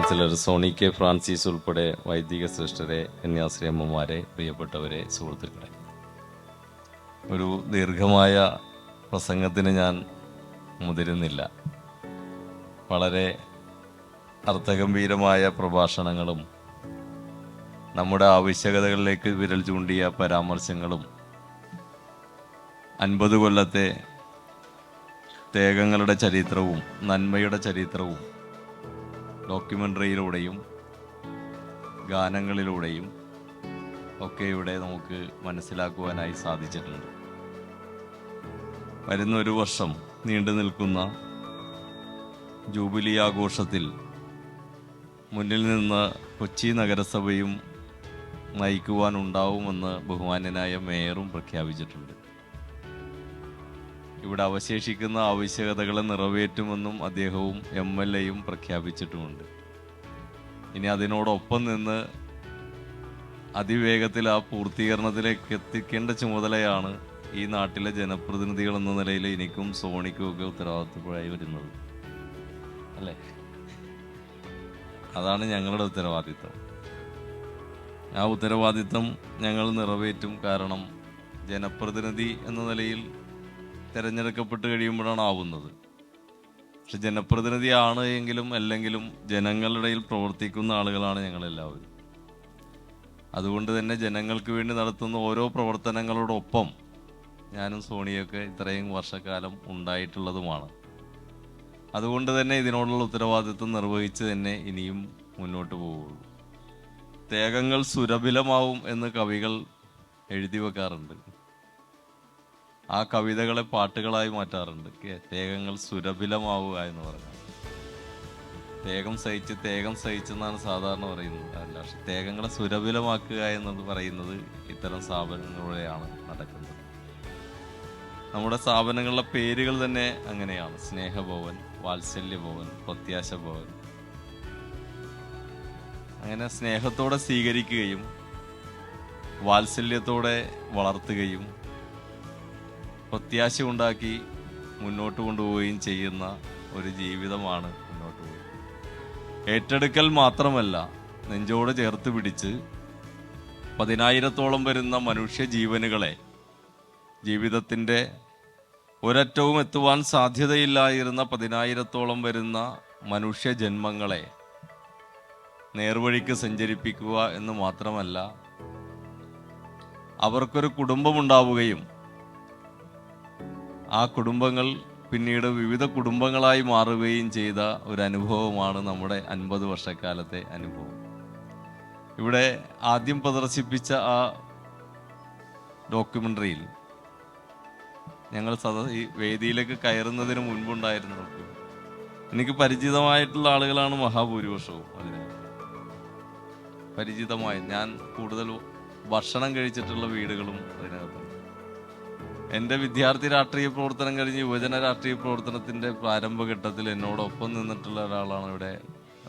Councillor Sony K Francis ഉൾപ്പെടെ വൈദിക ശ്രേഷ്ഠരെ, കന്യാസ്ത്രീ അമ്മമാരെ, പ്രിയപ്പെട്ടവരെ, സുഹൃത്തുക്കളെ, ഒരു ദീർഘമായ പ്രസംഗത്തിന് ഞാൻ മുതിരുന്നില്ല. വളരെ അർത്ഥഗംഭീരമായ പ്രഭാഷണങ്ങളും നമ്മുടെ ആവശ്യകതകളിലേക്ക് വിരൽ ചൂണ്ടിയ പരാമർശങ്ങളും 50 കൊല്ലത്തെ തേകങ്ങളുടെ ചരിത്രവും നന്മയുടെ ചരിത്രവും ഡോക്യുമെൻ്ററിയിലൂടെയും ഗാനങ്ങളിലൂടെയും ഒക്കെ ഇവിടെ നമുക്ക് മനസ്സിലാക്കുവാനായി സാധിച്ചിട്ടുണ്ട്. വരുന്ന ഒരു വർഷം നീണ്ടു നിൽക്കുന്ന ജൂബിലി ആഘോഷത്തിൽ മുന്നിൽ നിന്ന് കൊച്ചി നഗരസഭയും നയിക്കുവാനുണ്ടാവുമെന്ന് ബഹുമാന്യനായ മേയറും പ്രഖ്യാപിച്ചിട്ടുണ്ട്. ഇവിടെ അവശേഷിക്കുന്ന ആവശ്യകതകളെ നിറവേറ്റുമെന്നും അദ്ദേഹവും MLAയും പ്രഖ്യാപിച്ചിട്ടുമുണ്ട്. ഇനി അതിനോടൊപ്പം നിന്ന് അതിവേഗത്തിൽ ആ പൂർത്തീകരണത്തിലേക്ക് എത്തിക്കേണ്ട ചുമതലയാണ് ഈ നാട്ടിലെ ജനപ്രതിനിധികൾ എന്ന നിലയിൽ എനിക്കും സോണിക്കും ഒക്കെ ഉത്തരവാദിത്തപ്പെടായി വരുന്നത്, അല്ലേ? അതാണ് ഞങ്ങളുടെ ഉത്തരവാദിത്തം. ആ ഉത്തരവാദിത്തം ഞങ്ങൾ നിറവേറ്റും. കാരണം ജനപ്രതിനിധി എന്ന നിലയിൽ തിരഞ്ഞെടുക്കപ്പെട്ട് കഴിയുമ്പോഴാണ് ആവുന്നത്. പക്ഷെ ജനപ്രതിനിധിയാണ് എങ്കിലും അല്ലെങ്കിലും ജനങ്ങളുടെ ഇടയിൽ പ്രവർത്തിക്കുന്ന ആളുകളാണ് ഞങ്ങളെല്ലാവരും. അതുകൊണ്ട് തന്നെ ജനങ്ങൾക്ക് വേണ്ടി നടത്തുന്ന ഓരോ പ്രവർത്തനങ്ങളോടൊപ്പം ഞാനും സോണിയൊക്കെ ഇത്രയും വർഷക്കാലം ഉണ്ടായിട്ടുള്ളതുമാണ്. അതുകൊണ്ട് തന്നെ ഇതിനോടുള്ള ഉത്തരവാദിത്വം നിർവഹിച്ച് തന്നെ ഇനിയും മുന്നോട്ട് പോവുള്ളൂ. തേകങ്ങൾ സുരഭിലമാവും എന്ന് കവികൾ എഴുതി വെക്കാറുണ്ട്. ആ കവിതകളെ പാട്ടുകളായി മാറ്റാറുണ്ട്. തേകങ്ങൾ സുരഭിലമാവുക എന്ന് പറഞ്ഞാൽ തേകം സഹിച്ചെന്നാണ് സാധാരണ പറയുന്നത്. അല്ല, പക്ഷെ തേകങ്ങളെ സുരഭിലമാക്കുക എന്നത് പറയുന്നത് ഇത്തരം സ്ഥാപനങ്ങളിലൂടെയാണ് നടക്കുന്നത്. നമ്മുടെ സ്ഥാപനങ്ങളുടെ പേരുകൾ തന്നെ അങ്ങനെയാണ്: സ്നേഹഭവൻ, വാത്സല്യഭവൻ, പ്രത്യാശ ഭവൻ. അങ്ങനെ സ്നേഹത്തോടെ സ്വീകരിക്കുകയും വാത്സല്യത്തോടെ വളർത്തുകയും പ്രത്യാശ ഉണ്ടാക്കി മുന്നോട്ട് കൊണ്ടുപോവുകയും ചെയ്യുന്ന ഒരു ജീവിതമാണ് മുന്നോട്ട് പോകുന്നത്. ഏറ്റെടുക്കൽ മാത്രമല്ല, നെഞ്ചോട് ചേർത്ത് പിടിച്ച് 10,000-ഓളം വരുന്ന മനുഷ്യ ജീവനുകളെ, ജീവിതത്തിൻ്റെ ഒരറ്റവും എത്തുവാൻ സാധ്യതയില്ലായിരുന്ന 10,000-ഓളം വരുന്ന മനുഷ്യ ജന്മങ്ങളെ നേർവഴിക്ക് സഞ്ചരിപ്പിക്കുക എന്ന് മാത്രമല്ല, അവർക്കൊരു കുടുംബമുണ്ടാവുകയും ആ കുടുംബങ്ങൾ പിന്നീട് വിവിധ കുടുംബങ്ങളായി മാറുകയും ചെയ്ത ഒരു അനുഭവമാണ് നമ്മുടെ 50 വർഷക്കാലത്തെ അനുഭവം. ഇവിടെ ആദ്യം പ്രദർശിപ്പിച്ച ആ ഡോക്യുമെൻ്ററിയിൽ ഞങ്ങൾ ഈ വേദിയിലേക്ക് കയറുന്നതിന് മുൻപുണ്ടായിരുന്നു. എനിക്ക് പരിചിതമായിട്ടുള്ള ആളുകളാണ് മഹാഭൂരിപക്ഷവും. അതിന് പരിചിതമായ, ഞാൻ കൂടുതൽ ഭക്ഷണം കഴിച്ചിട്ടുള്ള വീടുകളും അതിനകത്ത്. എൻ്റെ വിദ്യാർത്ഥി രാഷ്ട്രീയ പ്രവർത്തനം കഴിഞ്ഞ് യുവജന രാഷ്ട്രീയ പ്രവർത്തനത്തിൻ്റെ പ്രാരംഭഘട്ടത്തിൽ എന്നോടൊപ്പം നിന്നിട്ടുള്ള ഒരാളാണ് ഇവിടെ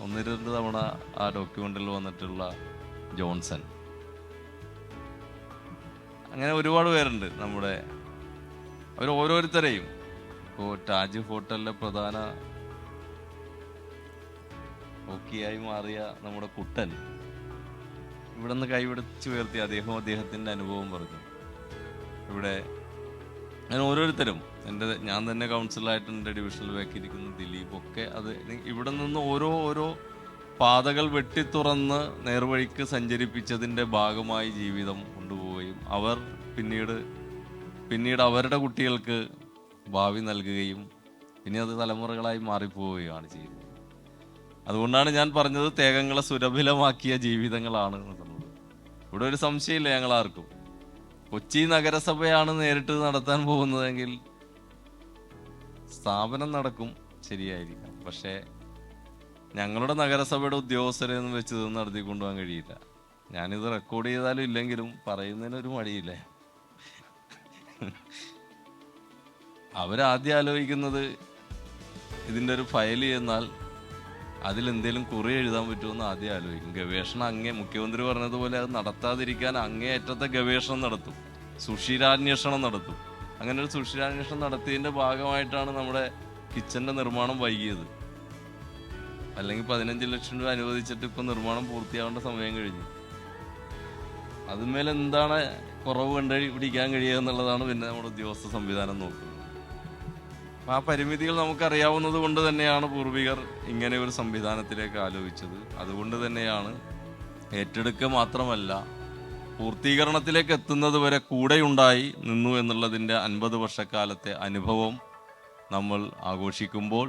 1-2 തവണ ആ ഡോക്യുമെൻ്ററിൽ വന്നിട്ടുള്ള ജോൺസൺ. അങ്ങനെ ഒരുപാട് പേരുണ്ട് നമ്മുടെ. അവർ ഓരോരുത്തരെയും, ഇപ്പോൾ താജ് ഹോട്ടലിലെ പ്രധാന ഹോക്കിയായി മാറിയ നമ്മുടെ കുട്ടൻ ഇവിടെ നിന്ന് കൈപിടിച്ച് ഉയർത്തി അദ്ദേഹത്തിൻ്റെ അനുഭവം പറഞ്ഞു. ഇവിടെ ഞാൻ ഓരോരുത്തരും, ഞാൻ തന്നെ കൗൺസിലറായിട്ട് എൻ്റെ ഡിവിഷനിൽ ബാക്കിയിരിക്കുന്ന ദിലീപ് ഒക്കെ, അത് ഇവിടെ നിന്ന് ഓരോ പാതകൾ വെട്ടിത്തുറന്ന് നേർവഴിക്ക് സഞ്ചരിപ്പിച്ചതിൻ്റെ ഭാഗമായി ജീവിതം കൊണ്ടുപോവുകയും അവർ പിന്നീട് അവരുടെ കുട്ടികൾക്ക് ഭാവി നൽകുകയും പിന്നെ അത് തലമുറകളായി മാറിപ്പോവുകയാണ് ചെയ്യുന്നത്. അതുകൊണ്ടാണ് ഞാൻ പറഞ്ഞത് തേകങ്ങളെ സുരഭിലമാക്കിയ ജീവിതങ്ങളാണ് എന്നുള്ളത്. ഇവിടെ ഒരു സംശയമില്ല ഞങ്ങളാർക്കും. കൊച്ചി നഗരസഭയാണ് നേരിട്ട് നടത്താൻ പോകുന്നതെങ്കിൽ സ്ഥാപനം നടക്കും, ശരിയായിരിക്കാം. പക്ഷേ ഞങ്ങളുടെ നഗരസഭയുടെ ഉദ്യോഗസ്ഥരെയൊന്നും വെച്ച് ഇത് നടത്തിക്കൊണ്ടുപോകാൻ കഴിയില്ല. ഞാനിത് റെക്കോർഡ് ചെയ്താലും ഇല്ലെങ്കിലും പറയുന്നതിനൊരു മടിയില്ല. അവരാദ്യം ആലോചിക്കുന്നത് ഇതിൻ്റെ ഒരു ഫയൽ ചെന്നാൽ അതിലെന്തേലും കുറി എഴുതാൻ പറ്റുമെന്ന് ആദ്യം ആലോചിക്കും. ഗവേഷണം മുഖ്യമന്ത്രി പറഞ്ഞതുപോലെ അത് നടത്താതിരിക്കാൻ അങ്ങേയറ്റത്തെ ഗവേഷണം നടത്തും, സുഷിരാന്വേഷണം നടത്തും. അങ്ങനെ ഒരു സുഷിരാന്വേഷണം നടത്തിയതിൻ്റെ ഭാഗമായിട്ടാണ് നമ്മുടെ കിച്ചൻ്റെ നിർമ്മാണം വൈകിയത്. അല്ലെങ്കിൽ 15 ലക്ഷം രൂപ അനുവദിച്ചിട്ട് ഇപ്പം നിർമ്മാണം പൂർത്തിയാവേണ്ട സമയം കഴിഞ്ഞു. അതിന്മേൽ എന്താണ് കുറവ് കണ്ടുപിടിക്കാൻ കഴിയുക എന്നുള്ളതാണ് പിന്നെ നമ്മുടെ ഉദ്യോഗസ്ഥ സംവിധാനം നോക്കുന്നത്. അപ്പം ആ പരിമിതികൾ നമുക്കറിയാവുന്നത് കൊണ്ട് തന്നെയാണ് പൂർവികർ ഇങ്ങനെ ഒരു സംവിധാനത്തിലേക്ക് ആലോചിച്ചത്. അതുകൊണ്ട് തന്നെയാണ് ഏറ്റെടുക്കുക മാത്രമല്ല പൂർത്തീകരണത്തിലേക്ക് എത്തുന്നത് വരെ കൂടെയുണ്ടായി നിന്നു എന്നുള്ളതിൻ്റെ 50 വർഷക്കാലത്തെ അനുഭവം നമ്മൾ ആഘോഷിക്കുമ്പോൾ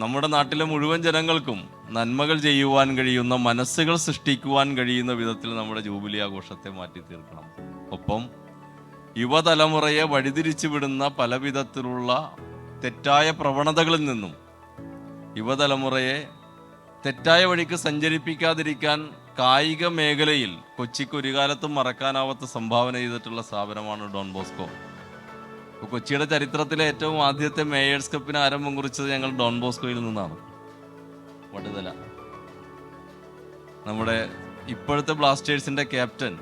നമ്മുടെ നാട്ടിലെ മുഴുവൻ ജനങ്ങൾക്കും നന്മകൾ ചെയ്യുവാൻ കഴിയുന്ന, മനസ്സുകൾ സൃഷ്ടിക്കുവാൻ കഴിയുന്ന വിധത്തിൽ നമ്മുടെ ജൂബിലി ആഘോഷത്തെ മാറ്റി തീർക്കണം. ഒപ്പം യുവതലമുറയെ വഴിതിരിച്ചു വിടുന്ന പല വിധത്തിലുള്ള തെറ്റായ പ്രവണതകളിൽ നിന്നും യുവതലമുറയെ തെറ്റായ വഴിക്ക് സഞ്ചരിപ്പിക്കാതിരിക്കാൻ കായിക മേഖലയിൽ കൊച്ചിക്ക് ഒരു കാലത്തും മറക്കാനാവാത്ത സംഭാവന ചെയ്തിട്ടുള്ള സ്ഥാപനമാണ് ഡോൺ ബോസ്കോ. കൊച്ചിയുടെ ചരിത്രത്തിലെ ഏറ്റവും ആദ്യത്തെ മേയേഴ്സ് കപ്പിന് ആരംഭം കുറിച്ചത് ഞങ്ങൾ ഡോൺ ബോസ്കോയിൽ നിന്നാണ്. വടുതല നമ്മുടെ ഇപ്പോഴത്തെ ബ്ലാസ്റ്റേഴ്സിന്റെ ക്യാപ്റ്റൻ,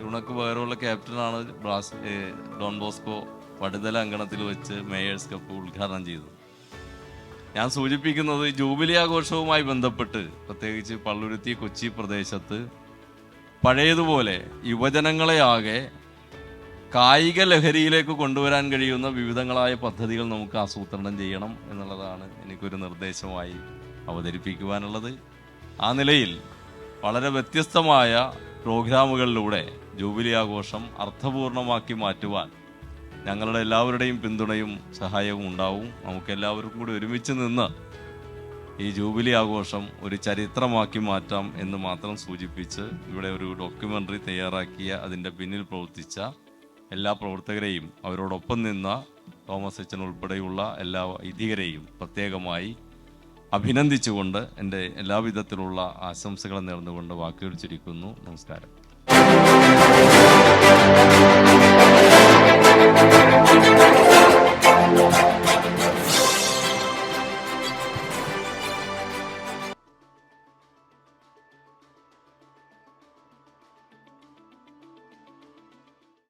ഉണക്ക് പകരമുള്ള ക്യാപ്റ്റനാണ് ഡോൺ ബോസ്കോ വടുതല അങ്കണത്തിൽ വെച്ച് മേയേഴ്സ് കപ്പ് ഉദ്ഘാടനം ചെയ്തത്. ഞാൻ സൂചിപ്പിക്കുന്നത് ജൂബിലി ആഘോഷവുമായി ബന്ധപ്പെട്ട് പ്രത്യേകിച്ച് പള്ളുരുത്തി കൊച്ചി പ്രദേശത്ത് പഴയതുപോലെ യുവജനങ്ങളെ ആകെ കായിക ലഹരിയിലേക്ക് കൊണ്ടുവരാൻ കഴിയുന്ന വിവിധങ്ങളായ പദ്ധതികൾ നമുക്ക് ആസൂത്രണം ചെയ്യണം എന്നുള്ളതാണ് എനിക്കൊരു നിർദ്ദേശമായി അവതരിപ്പിക്കുവാനുള്ളത്. ആ നിലയിൽ വളരെ വ്യത്യസ്തമായ പ്രോഗ്രാമുകളിലൂടെ ജൂബിലി ആഘോഷം അർത്ഥപൂർണമാക്കി മാറ്റുവാൻ ഞങ്ങളുടെ എല്ലാവരുടെയും പിന്തുണയും സഹായവും ഉണ്ടാവും. നമുക്കെല്ലാവർക്കും കൂടി ഒരുമിച്ച് നിന്ന് ഈ ജൂബിലി ആഘോഷം ഒരു ചരിത്രമാക്കി മാറ്റാം എന്ന് മാത്രം സൂചിപ്പിച്ച് ഇവിടെ ഒരു ഡോക്യുമെൻ്ററി തയ്യാറാക്കിയ അതിൻ്റെ പിന്നിൽ പ്രവർത്തിച്ച എല്ലാ പ്രവർത്തകരെയും അവരോടൊപ്പം നിന്ന തോമസ് അച്ഛൻ ഉൾപ്പെടെയുള്ള എല്ലാ വൈദികരെയും പ്രത്യേകമായി അഭിനന്ദിച്ചുകൊണ്ട് എൻ്റെ എല്ലാവിധത്തിലുള്ള ആശംസകൾ നേർന്നുകൊണ്ട് വാക്കുകൾ ചുരുക്കുന്നു. നമസ്കാരം.